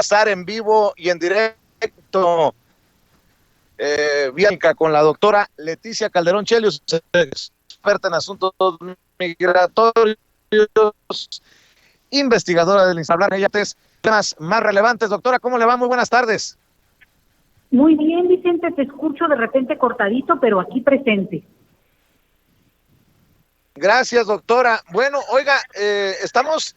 enlazar en vivo y en directo vía con la doctora Leticia Calderón Chelios, experta en asuntos migratorios, investigadora del Instagram. Ella es temas más relevantes. Doctora, ¿cómo le va? Muy buenas tardes. Muy bien, Vicente, te escucho de repente cortadito, pero aquí presente. Gracias, doctora. Bueno, oiga, estamos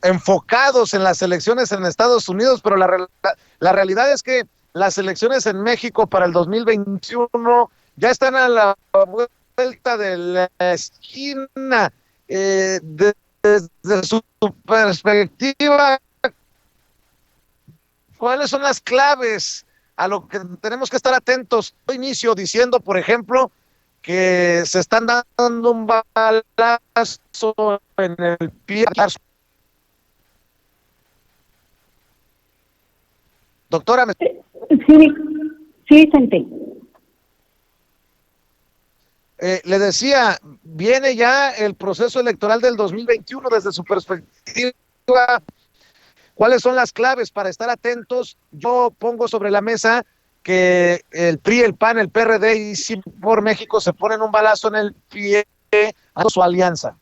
enfocados en las elecciones en Estados Unidos, pero la realidad es que las elecciones en México para el 2021 ya están a la vuelta de la esquina. Desde su perspectiva, ¿cuáles son las claves a lo que tenemos que estar atentos? Yo inicio diciendo, por ejemplo, que se están dando un balazo en el pie. Doctora, Sí, Vicente. le decía, viene ya el proceso electoral del 2021 desde su perspectiva. ¿Cuáles son las claves para estar atentos? Yo pongo sobre la mesa que el PRI, el PAN, el PRD y Sí por México se ponen un balazo en el pie a su alianza.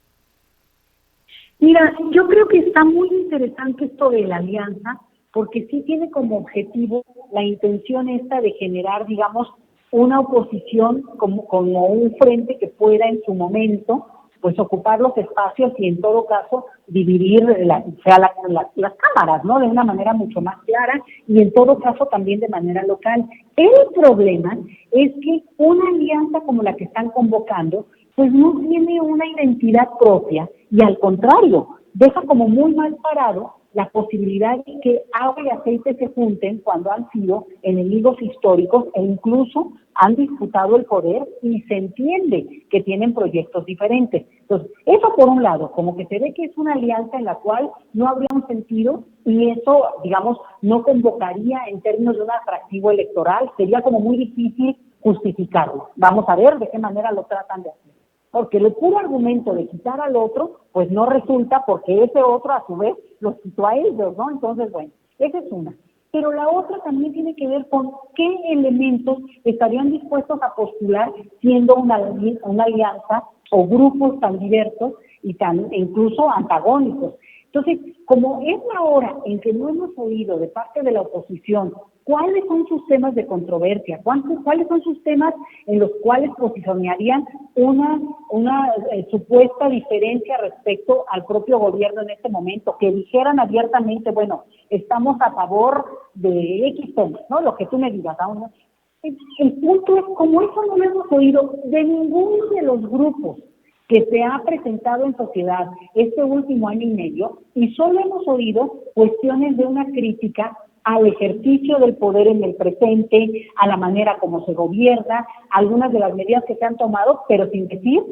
Mira, yo creo que está muy interesante esto de la alianza, porque sí tiene como objetivo la intención esta de generar, digamos, una oposición como un frente que pueda en su momento pues ocupar los espacios y en todo caso dividir las cámaras, ¿no? De una manera mucho más clara y en todo caso también de manera local. El problema es que una alianza como la que están convocando pues no tiene una identidad propia y al contrario, deja como muy mal parado la posibilidad de que agua y aceite se junten cuando han sido enemigos históricos e incluso han disputado el poder y se entiende que tienen proyectos diferentes. Entonces, eso por un lado, como que se ve que es una alianza en la cual no habría un sentido y eso, digamos, no convocaría en términos de un atractivo electoral, sería como muy difícil justificarlo. Vamos a ver de qué manera lo tratan de hacer. Porque el puro argumento de quitar al otro, pues no resulta porque ese otro a su vez los quitó a ellos, ¿no? Entonces, bueno, esa es una. Pero la otra también tiene que ver con qué elementos estarían dispuestos a postular siendo una alianza o grupos tan diversos y tan incluso antagónicos. Entonces, como es la hora en que no hemos oído de parte de la oposición cuáles son sus temas de controversia, cuáles son sus temas en los cuales posicionarían una supuesta diferencia respecto al propio gobierno en este momento, que dijeran abiertamente, bueno, estamos a favor de X temas, ¿no? Lo que tú me digas, ¿no? El punto es, como eso no lo hemos oído de ninguno de los grupos que se ha presentado en sociedad este último año y medio, y solo hemos oído cuestiones de una crítica al ejercicio del poder en el presente, a la manera como se gobierna, algunas de las medidas que se han tomado, pero sin decir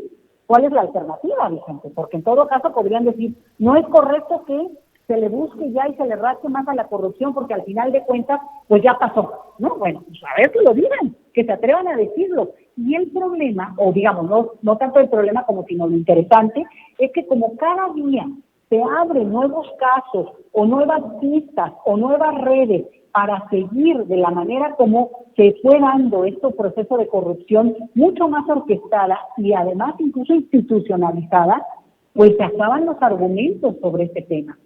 cuál es la alternativa, Vicente, porque en todo caso podrían decir, no es correcto que se le busque ya y se le rasque más a la corrupción, porque al final de cuentas, pues ya pasó, ¿no? Bueno, pues a ver que lo digan, que se atrevan a decirlo. Y el problema, o digamos, no tanto el problema como sino lo interesante, es que como cada día se abren nuevos casos o nuevas pistas o nuevas redes para seguir de la manera como se fue dando este proceso de corrupción mucho más orquestada y además incluso institucionalizada, pues se acaban los argumentos sobre este tema.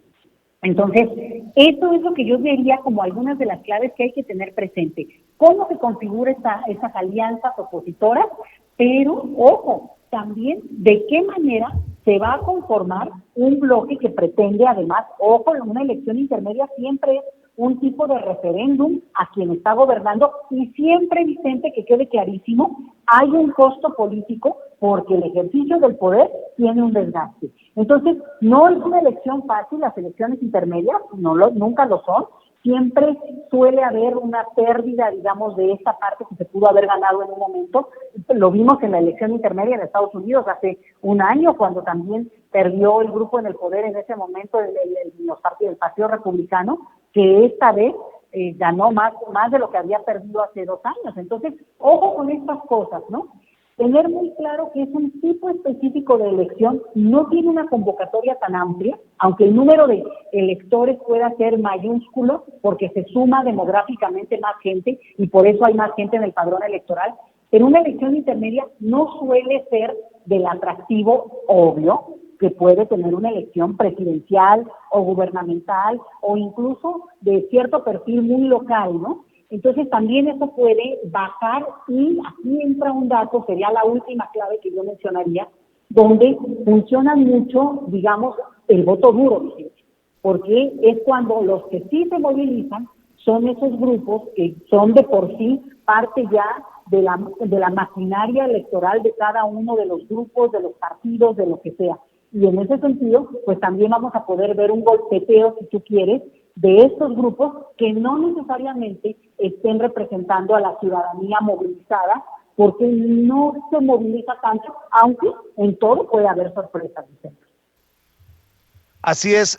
Entonces, eso es lo que yo diría como algunas de las claves que hay que tener presente. ¿Cómo se configura esas alianzas opositoras? Pero, ojo, también de qué manera se va a conformar un bloque que pretende, además, ojo, en una elección intermedia siempre es un tipo de referéndum a quien está gobernando y siempre, Vicente, que quede clarísimo, hay un costo político porque el ejercicio del poder tiene un desgaste. Entonces, no es una elección fácil, las elecciones intermedias nunca lo son, siempre suele haber una pérdida, digamos, de esta parte que se pudo haber ganado en un momento. Lo vimos en la elección intermedia en Estados Unidos hace un año, cuando también perdió el grupo en el poder en ese momento, el Partido Republicano, que esta vez ganó más de lo que había perdido hace 2 años. Entonces, ojo con estas cosas, ¿no? tener muy claro que es un tipo específico de elección, no tiene una convocatoria tan amplia, aunque el número de electores pueda ser mayúsculo, porque se suma demográficamente más gente y por eso hay más gente en el padrón electoral, pero una elección intermedia no suele ser del atractivo obvio que puede tener una elección presidencial o gubernamental o incluso de cierto perfil muy local, ¿no? Entonces también eso puede bajar y aquí entra un dato, sería la última clave que yo mencionaría, donde funciona mucho, digamos, el voto duro, porque es cuando los que sí se movilizan son esos grupos que son de por sí parte ya de la maquinaria electoral de cada uno de los grupos, de los partidos, de lo que sea. Y en ese sentido, pues también vamos a poder ver un golpeteo, si tú quieres, de estos grupos que no necesariamente estén representando a la ciudadanía movilizada, porque no se moviliza tanto, aunque en todo puede haber sorpresas. Así es,